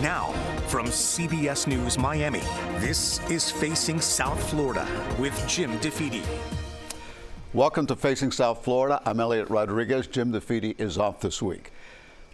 Now, from CBS News Miami, this is Facing South Florida with Jim DeFede. Welcome to Facing South Florida. I'm Eliott Rodriguez. Jim DeFede is off this week.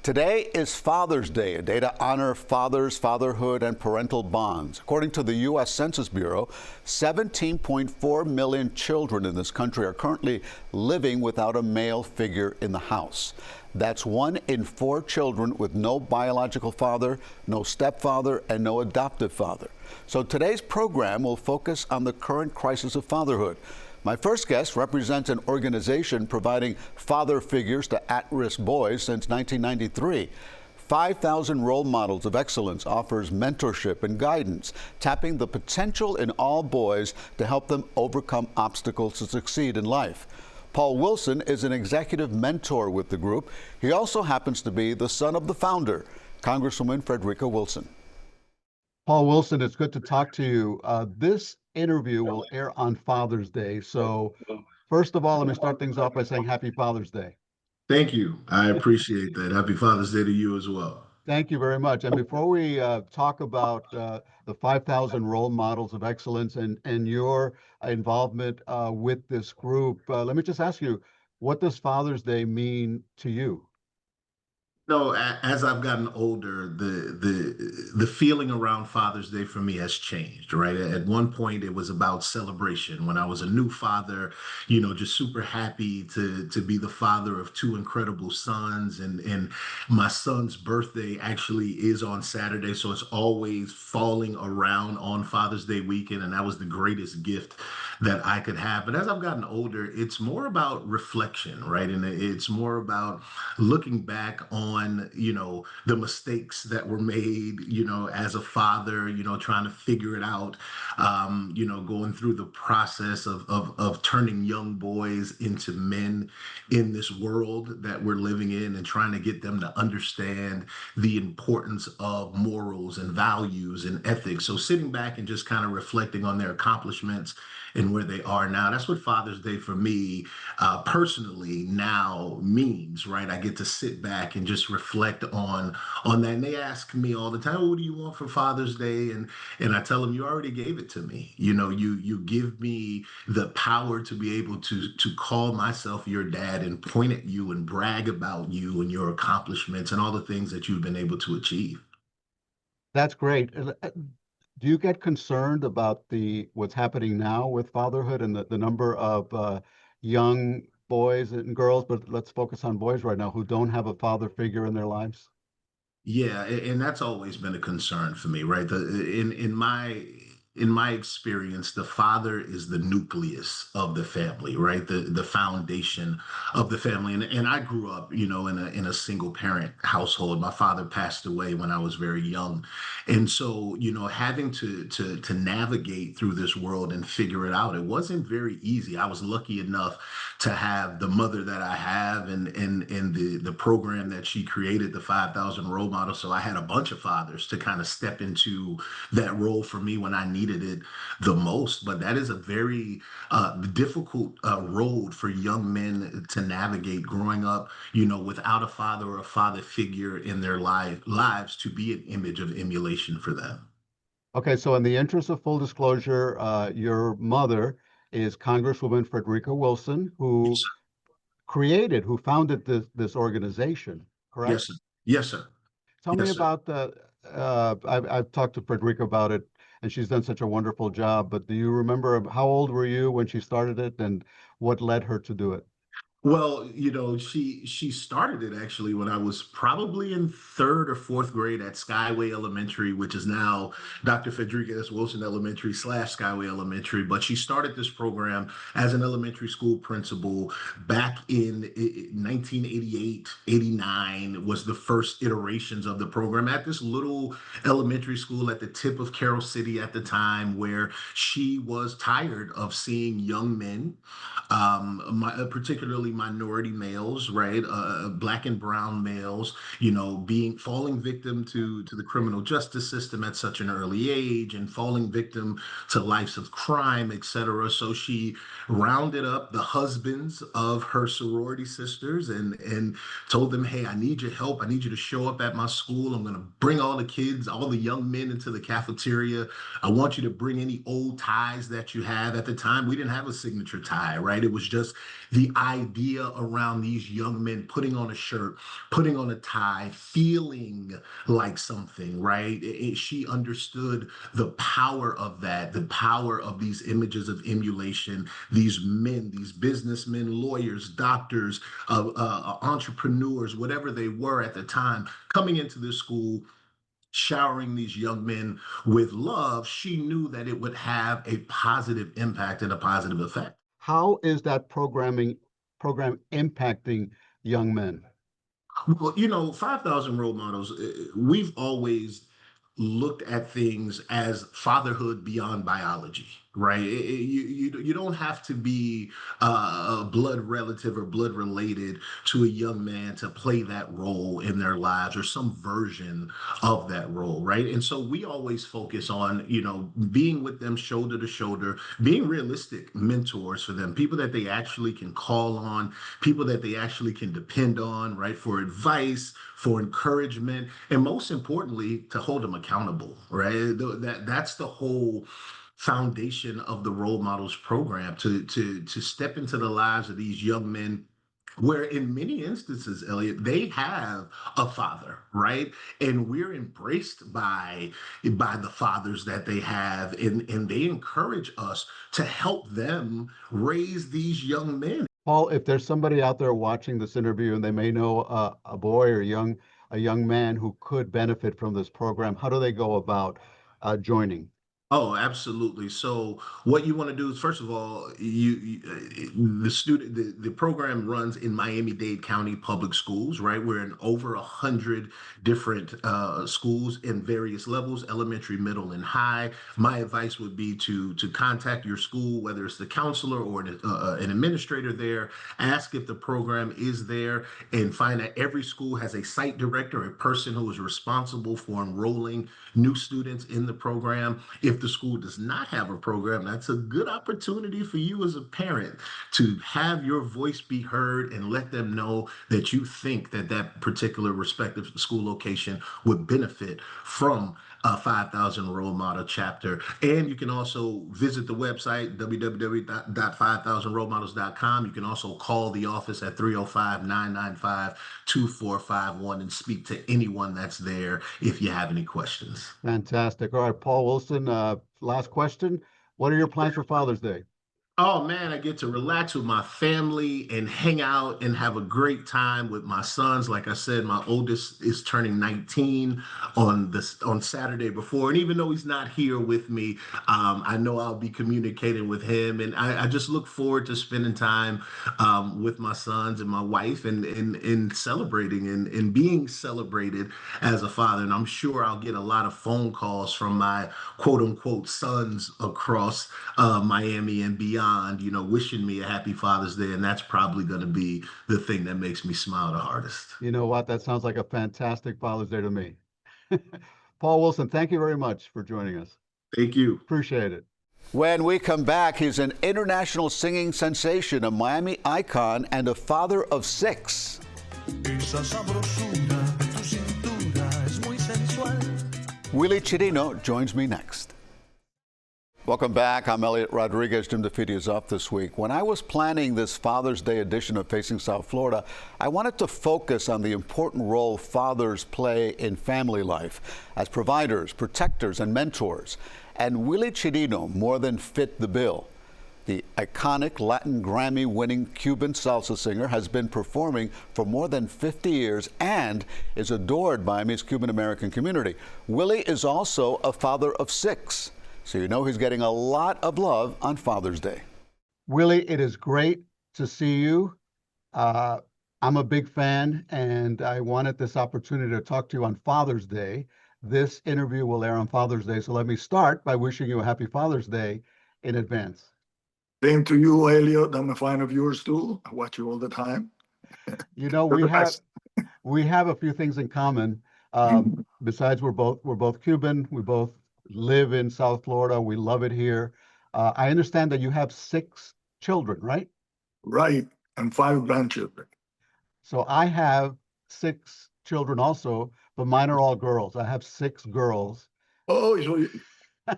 Today is Father's Day, a day to honor fathers, fatherhood, and parental bonds. According to the U.S. Census Bureau, 17.4 million children in this country are currently living without a male figure in the house. That's 1 in 4 children with no biological father, no stepfather, and no adoptive father. So today's program will focus on the current crisis of fatherhood. My first guest represents an organization providing father figures to at-risk boys since 1993. 5,000 Role Models of Excellence offers mentorship and guidance, tapping the potential in all boys to help them overcome obstacles to succeed in life. Paul Wilson is an executive mentor with the group. He also happens to be the son of the founder, Congresswoman Frederika Wilson. Paul Wilson, it's good to talk to you. This interview will air on Father's Day. So first of all, let me start things off by saying Happy Father's Day. Thank you. I appreciate that. Happy Father's Day to you as well. Thank you very much. And before we talk about the 5,000 Role Models of Excellence and your involvement with this group, let me just ask you, what does Father's Day mean to you? No, as I've gotten older, the feeling around Father's Day for me has changed, right? At one point, it was about celebration. When I was a new father, just super happy to be the father of 2 incredible sons. And my son's birthday actually is on Saturday, so it's always falling around on Father's Day weekend, and that was the greatest gift that I could have. But as I've gotten older, it's more about reflection, right? And it's more about looking back on, the mistakes that were made, as a father, trying to figure it out, going through the process of turning young boys into men in this world that we're living in and trying to get them to understand the importance of morals and values and ethics. So sitting back and just kind of reflecting on their accomplishments and where they are now. That's what Father's Day for me personally now means, right? I get to sit back and just reflect on that. And they ask me all the time, "Oh, what do you want for Father's Day?" And I tell them, "You already gave it to me. You give me the power to be able to call myself your dad and point at you and brag about you and your accomplishments and all the things that you've been able to achieve." That's great. Do you get concerned about what's happening now with fatherhood and the number of young boys and girls, but let's focus on boys right now, who don't have a father figure in their lives? Yeah, and that's always been a concern for me, right? In my experience, the father is the nucleus of the family, right? The foundation of the family. And I grew up, in a single parent household. My father passed away when I was very young. And so, having to navigate through this world and figure it out, it wasn't very easy. I was lucky enough to have the mother that I have and the program that she created, the 5,000 Role Models. So I had a bunch of fathers to kind of step into that role for me when I needed it the most. But that is a very difficult road for young men to navigate growing up, without a father or a father figure in their lives to be an image of emulation for them. Okay, so in the interest of full disclosure, your mother is Congresswoman Frederika Wilson, Yes, who founded this organization, correct? yes, sir. Yes, sir. Tell me Yes, sir. about I've talked to Frederika about it, and she's done such a wonderful job. But do you remember, how old were you when she started it, and what led her to do it? Well, she started it actually when I was probably in 3rd or 4th grade at Skyway Elementary, which is now Dr. Frederika S. Wilson Elementary / Skyway Elementary. But she started this program as an elementary school principal back in 1988, 89 was the first iterations of the program at this little elementary school at the tip of Carroll City at the time, where she was tired of seeing young men, particularly minority males, right? Black and brown males, being falling victim to the criminal justice system at such an early age and falling victim to lives of crime, etc. So she rounded up the husbands of her sorority sisters and told them, hey, I need your help. I need you to show up at my school. I'm going to bring all the kids, all the young men into the cafeteria. I want you to bring any old ties that you have. At the time, we didn't have a signature tie, right? It was just the idea around these young men putting on a shirt, putting on a tie, feeling like something, right? She understood the power of that, the power of these images of emulation, these men, these businessmen, lawyers, doctors, entrepreneurs, whatever they were at the time, coming into this school, showering these young men with love. She knew that it would have a positive impact and a positive effect. How is that program impacting young men? Well, 5,000 role models, we've always looked at things as fatherhood beyond biology, right? You don't have to be a blood relative or blood related to a young man to play that role in their lives or some version of that role, right? And so we always focus on, being with them shoulder to shoulder, being realistic mentors for them, people that they actually can call on, people that they actually can depend on, right? For advice, for encouragement, and most importantly, to hold them accountable, right? That's the whole foundation of the role models program, to step into the lives of these young men where in many instances, Eliott, they have a father, right? And we're embraced by the fathers that they have, and they encourage us to help them raise these young men. Paul, if there's somebody out there watching this interview and they may know a boy or a young man who could benefit from this program, how do they go about joining? Oh, absolutely. So what you want to do is, first of all, the program runs in Miami-Dade County Public Schools, right? We're in over 100 different schools in various levels, elementary, middle, and high. My advice would be to contact your school, whether it's the counselor or an administrator there, ask if the program is there, and find that every school has a site director, a person who is responsible for enrolling new students in the program. If the school does not have a program, that's a good opportunity for you as a parent to have your voice be heard and let them know that you think that that particular respective school location would benefit from a 5,000 role model chapter. And you can also visit the website, www.5000rolemodels.com. You can also call the office at 305-995-2451 and speak to anyone that's there if you have any questions. Fantastic. All right, Paul Wilson, last question. What are your plans for Father's Day? Oh man, I get to relax with my family and hang out and have a great time with my sons. Like I said, my oldest is turning 19 on Saturday before, and even though he's not here with me, I know I'll be communicating with him, and I just look forward to spending time with my sons and my wife and celebrating and being celebrated as a father. And I'm sure I'll get a lot of phone calls from my quote unquote sons across Miami and beyond, wishing me a happy Father's Day. And that's probably going to be the thing that makes me smile the hardest. You know what? That sounds like a fantastic Father's Day to me. Paul Wilson, thank you very much for joining us. Thank you. Appreciate it. When we come back, he's an international singing sensation, a Miami icon, and a father of 6. Willy Chirino joins me next. Welcome back. I'm Eliott Rodriguez. Jim DeFede is off this week. When I was planning this Father's Day edition of Facing South Florida, I wanted to focus on the important role fathers play in family life as providers, protectors, and mentors. And Willy Chirino more than fit the bill. The iconic Latin Grammy-winning Cuban salsa singer has been performing for more than 50 years and is adored by Miami's Cuban-American community. Willy is also a father of 6. So you know he's getting a lot of love on Father's Day. Willy, it is great to see you. I'm a big fan, and I wanted this opportunity to talk to you on Father's Day. This interview will air on Father's Day, so let me start by wishing you a happy Father's Day in advance. Same to you, Eliott. I'm a fan of yours too. I watch you all the time. You know, You're the best. we have a few things in common. Besides, we're both Cuban. We both live in South Florida. We love it here. I understand that you have 6 children, right? Right. And 5 grandchildren. So I have 6 children also, but mine are all girls. I have 6 girls. Oh,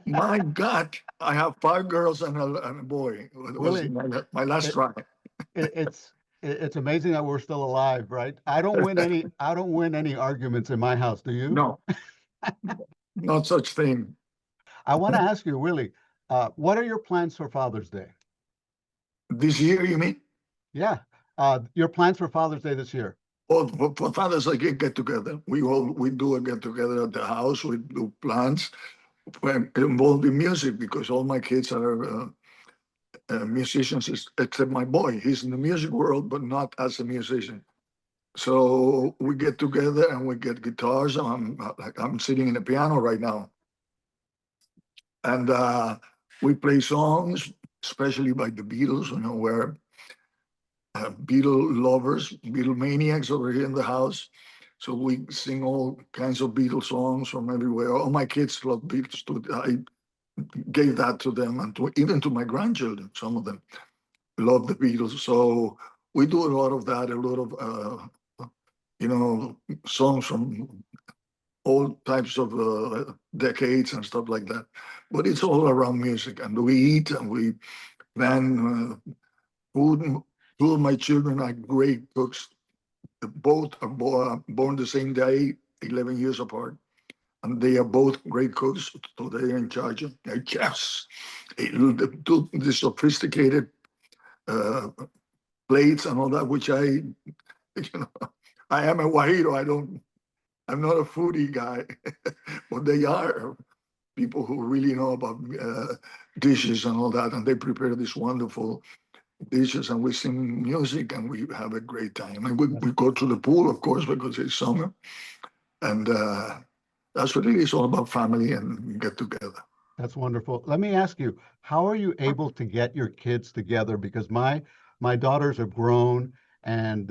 my God. I have 5 girls and a boy. It was Willie, my last it, try. it's amazing that we're still alive, right? I don't win any arguments in my house. Do you? No, not such thing. I want to ask you, Willie, what are your plans for Father's Day? This year, you mean? Yeah, your plans for Father's Day this year. Oh, for Father's Day get together. We do a get together at the house. We do plans involved in music because all my kids are musicians, except my boy. He's in the music world, but not as a musician. So we get together and we get guitars. I'm sitting in the piano right now, and we play songs, especially by the Beatles. You know, we're Beatle lovers, Beatle maniacs over here in the house. So we sing all kinds of Beatles songs from everywhere. All my kids love Beatles too. I gave that to them, and even to my grandchildren. Some of them love the Beatles. So we do a lot of that. A lot of songs from all types of decades and stuff like that. But it's all around music, and we eat and we plan food. 2 of my children are great cooks. Both are born the same day, 11 years apart, and they are both great cooks. So they are in charge of chefs. The sophisticated plates and all that, which I am a guajiro. I'm not a foodie guy, but they are people who really know about dishes and all that, and they prepare these wonderful dishes, and we sing music, and we have a great time. And we go to the pool, of course, because it's summer, and that's what it is, all about family and get together. That's wonderful. Let me ask you, how are you able to get your kids together? Because my daughters are grown, and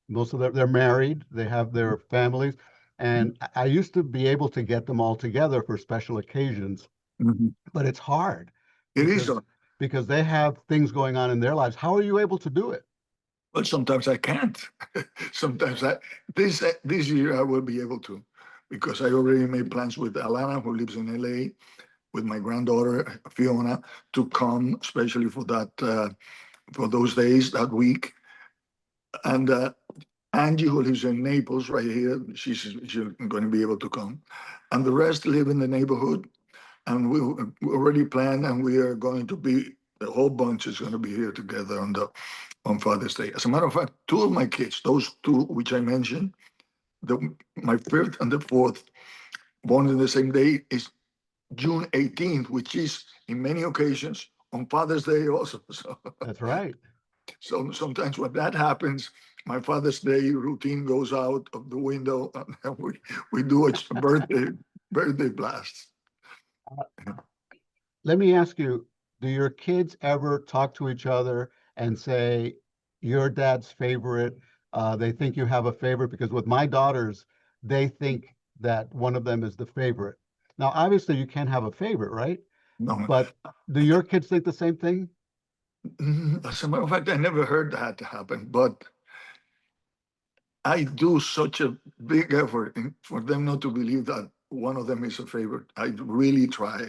most of them, they're married, they have their families, and I used to be able to get them all together for special occasions, but it's hard It is. because they have things going on in their lives. How are you able to do it? But sometimes I can't. Sometimes this year I will be able to, because I already made plans with Alana, who lives in LA, with my granddaughter Fiona, to come, especially for that for those days, that week. And Angie, who lives in Naples, right here, she's going to be able to come, and the rest live in the neighborhood. And we already planned, and we are going to be, the whole bunch is going to be here together on Father's Day. As a matter of fact, 2 of my kids, those 2 which I mentioned, my 5th and the 4th, born in the same day, is June 18th, which is in many occasions on Father's Day also. So That's right. So sometimes when that happens, my Father's Day routine goes out of the window, and we do a birthday blast. Let me ask you, do your kids ever talk to each other and say, your dad's favorite? They think you have a favorite? Because with my daughters, they think that one of them is the favorite. Now, obviously, you can't have a favorite, right? No, But do your kids think the same thing? as a matter of fact, I never heard that happen, but I do such a big effort for them not to believe that one of them is a favorite. I really try.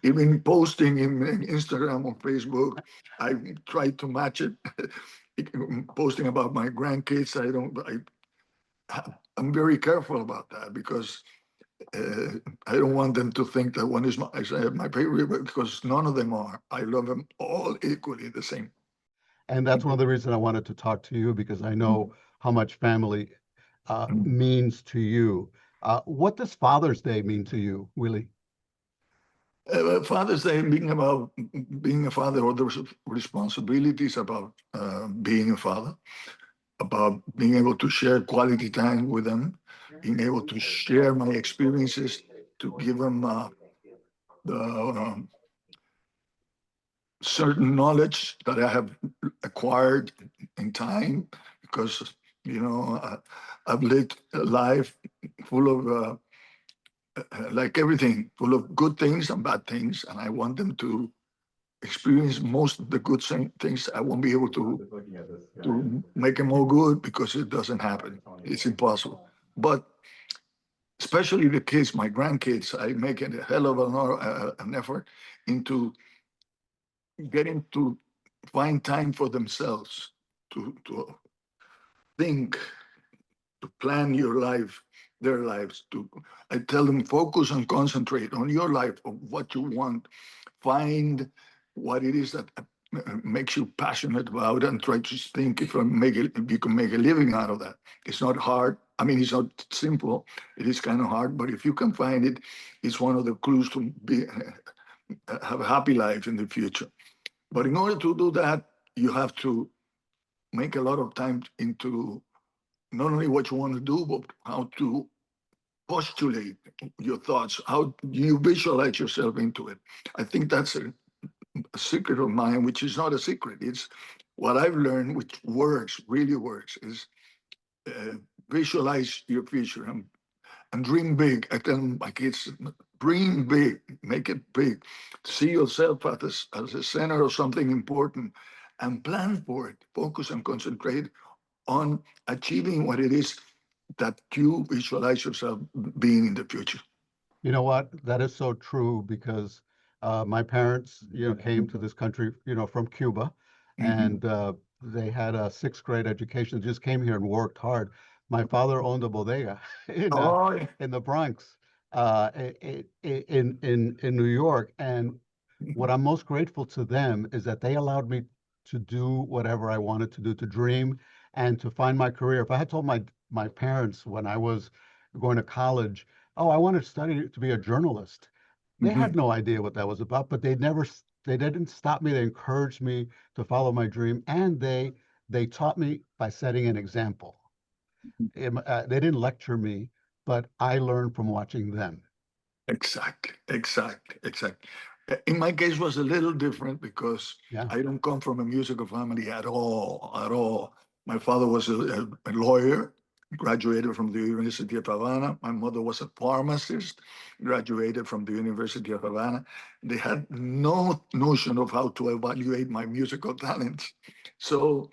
Even posting in Instagram or Facebook, I try to match it. Posting about my grandkids, I'm very careful about that, because I don't want them to think that one is my favorite, because none of them are. I love them all equally the same. And that's one of the reasons I wanted to talk to you, because I know how much family means to you. What does Father's Day mean to you, Willie? Father's Day being about being a father, or the responsibilities about being a father, about being able to share quality time with them, being able to share my experiences, to give them the certain knowledge that I have acquired in time, because I've lived a life full of like everything, full of good things and bad things, and I want them to experience most of the good things. I won't be able to make them all good because it doesn't happen. It's impossible. But especially the kids, my grandkids, I make a hell of an effort into getting to find time for themselves, to think, to plan your life, their lives. I tell them, focus and concentrate on your life, of what you want. Find what it is that makes you passionate about, and try to think if you can make a living out of that. It's not hard. I mean, it's not simple. It is kind of hard, but if you can find it, it's one of the clues to have a happy life in the future. But in order to do that, you have to make a lot of time into not only what you want to do, but how to postulate your thoughts, how you visualize yourself into it. I think that's a secret of mine, which is not a secret. It's what I've learned, which works, really works, is visualize your future and dream big. I tell my kids, dream big, make it big. See yourself as a center of something important, and plan for it. Focus and concentrate on achieving what it is that you visualize yourself being in the future. You know what? That is so true because my parents, came to this country, from Cuba, Mhm. and they had a sixth grade education. They just came here and worked hard. My father owned a bodega Oh, yeah. in the Bronx, in New York, and what I'm most grateful to them is that they allowed me to do whatever I wanted to do, to dream and to find my career. If I had told my parents when I was going to college, oh, I want to study to be a journalist, they had Mhm. no idea what that was about, but they didn't stop me. They encouraged me to follow my dream, and they taught me by setting an example. They didn't lecture me, but I learned from watching them. Exactly. In my case, was a little different because Yeah. I don't come from a musical family at all. My father was a lawyer, graduated from the University of Havana. My mother was a pharmacist, graduated from the University of Havana. They had no notion of how to evaluate my musical talents. So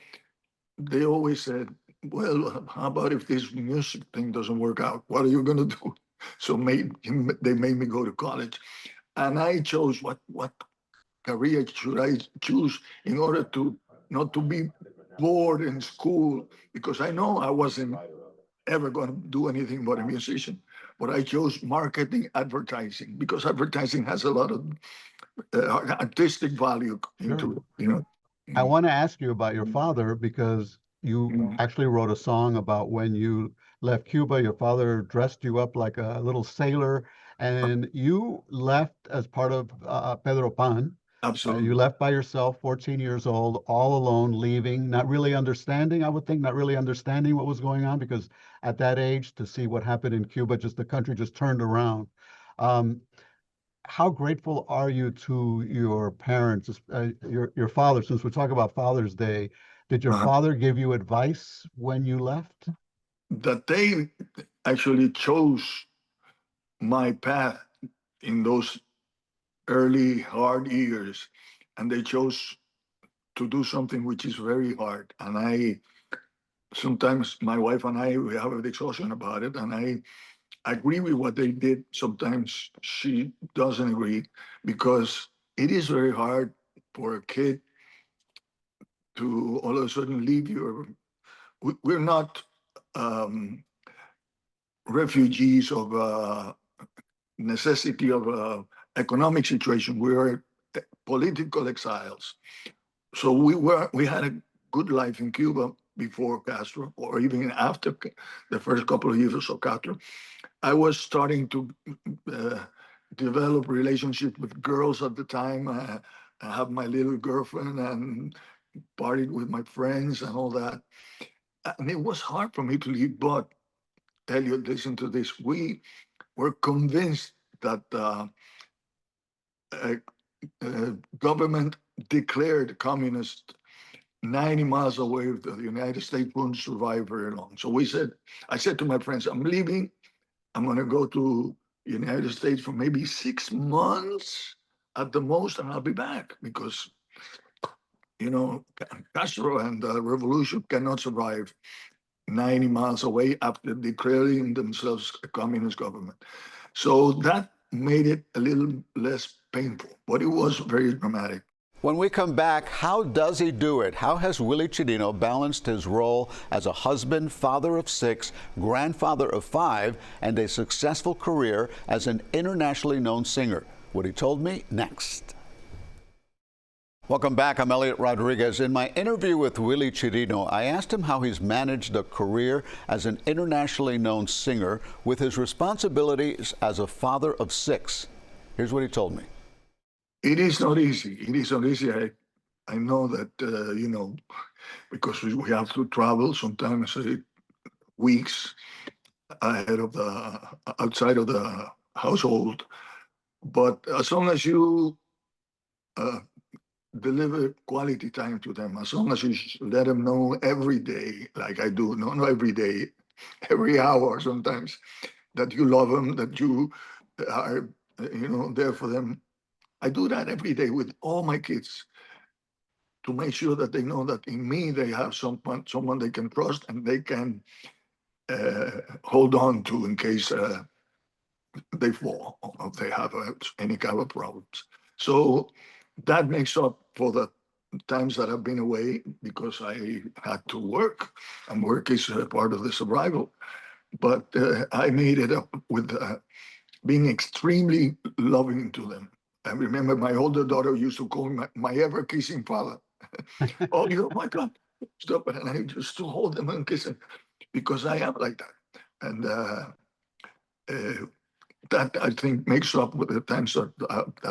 they always said, well, how about if this music thing doesn't work out? What are you going to do? So they made me go to college. And I chose what career should I choose in order to not to be bored in school, because I know I wasn't ever going to do anything but a musician. But I chose marketing advertising because advertising has a lot of artistic value Sure. into it. I Mm, want to ask you about your father because you mm. actually wrote a song about when you left Cuba. Your father dressed you up like a little sailor, and you left as part of Pedro Pan. You Absolutely. left by yourself, 14 years old, all alone, leaving, not really understanding, I would think, not really understanding what was going on, because at that age, to see what happened in Cuba, just the country just turned around. Um, how grateful are you to your parents, your father? Since we're talking about Father's Day, did your Uh, father give you advice when you left? that they actually chose my path in those early hard years, and they chose to do something which is very hard. And I sometimes my wife and I, we have a discussion about it, and I agree with what they did. Sometimes she doesn't agree, because it is very hard for a kid to all of a sudden leave your. We're not um, refugees of necessity of economic situation. We were political exiles. So we had a good life in Cuba before Castro, or even after the first couple of years of Castro. I was starting to uh, develop relationships with girls at the time. I have my little girlfriend and partied with my friends and all that. And it was hard for me to leave. But Eliott, listen to this. We were convinced that uh, government declared communist 90 miles away, the United States wouldn't survive very long. So I said to my friends, I'm leaving. I'm going to go to United States for maybe 6 months at the most, and I'll be back because, Castro and the revolution cannot survive 90 miles away after declaring themselves a communist government. So that made it a little less painful, but it was very dramatic. When we come back, how does he do it? How has Willy Chirino balanced his role as a husband, father of 6, grandfather of 5, and a successful career as an internationally known singer? What he told me next. Welcome back. I'm Eliott Rodriguez. In my interview with Willy Chirino, I asked him how he's managed a career as an internationally known singer with his responsibilities as a father of 6. Here's what he told me. It is not easy. It is not easy. I know that, because we have to travel sometimes weeks outside of the household. But as long as you deliver quality time to them, as long as you let them know every day, like I do, not every day, every hour sometimes, that you love them, that you are, there for them. I do that every day with all my kids to make sure that they know that in me they have someone they can trust and they can hold on to in case they fall or if they have any kind of problems. So that makes up for the times that I've been away because I had to work, and work is part of the survival. But I made it up with being extremely loving to them. I remember my older daughter used to call me my ever-kissing father. Oh, my God, stop it. And I used to hold them and kiss them because I am like that. And that, I think, makes up with the times that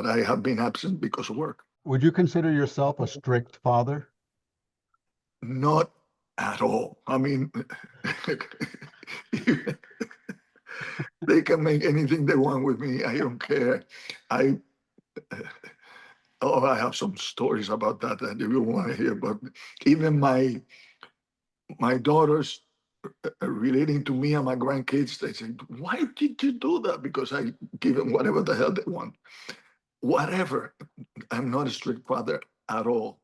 I have been absent because of work. Would you consider yourself a strict father? Not at all. I mean, they can make anything they want with me. I don't care. I have some stories about that you want to hear. But even my daughters relating to me and my grandkids, they say, "Why did you do that?" Because I give them whatever the hell they want. Whatever. I'm not a strict father at all,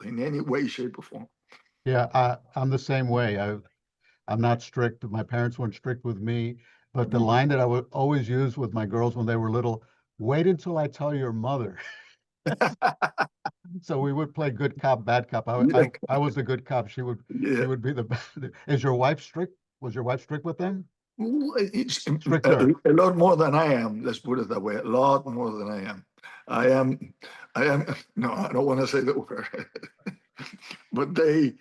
in any way, shape, or form. Yeah, I'm the same way. I'm not strict. My parents weren't strict with me. But the line that I would always use with my girls when they were little, wait until I tell your mother. So we would play good cop, bad cop. I was the good cop. She would be the bad. Is your wife strict? Was your wife strict with them? It's a lot more than I am. Let's put it that way. A lot more than I am. I am. No, I don't want to say the word. But they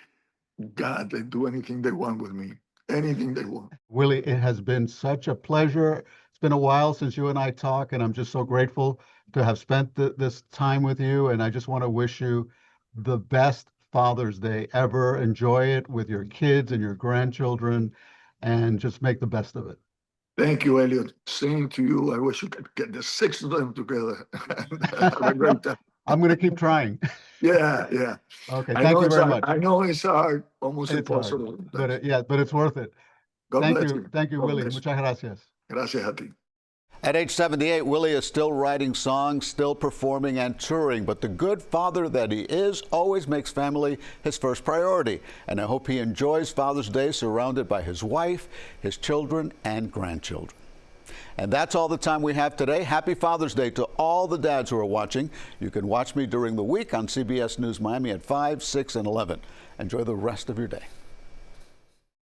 do anything they want with me. Anything they want. Willy, it has been such a pleasure. It's been a while since you and I talk, and I'm just so grateful to have spent this time with you. And I just want to wish you the best Father's Day ever. Enjoy it with your kids and your grandchildren, and just make the best of it. Thank you, Eliott. Same to you. I wish you could get the 6 of them together. Have a great time. I'm going to keep trying. Yeah. Okay, thank you very much. I know it's hard, almost It's impossible. hard, but it's worth it. God bless you. Thank you, God Willy. bless you. Muchas gracias. Gracias a ti. At age 78, Willy is still writing songs, still performing and touring, but the good father that he is always makes family his first priority. And I hope he enjoys Father's Day surrounded by his wife, his children, and grandchildren. And that's all the time we have today. Happy Father's Day to all the dads who are watching. You can watch me during the week on CBS News Miami at 5, 6, and 11. Enjoy the rest of your day.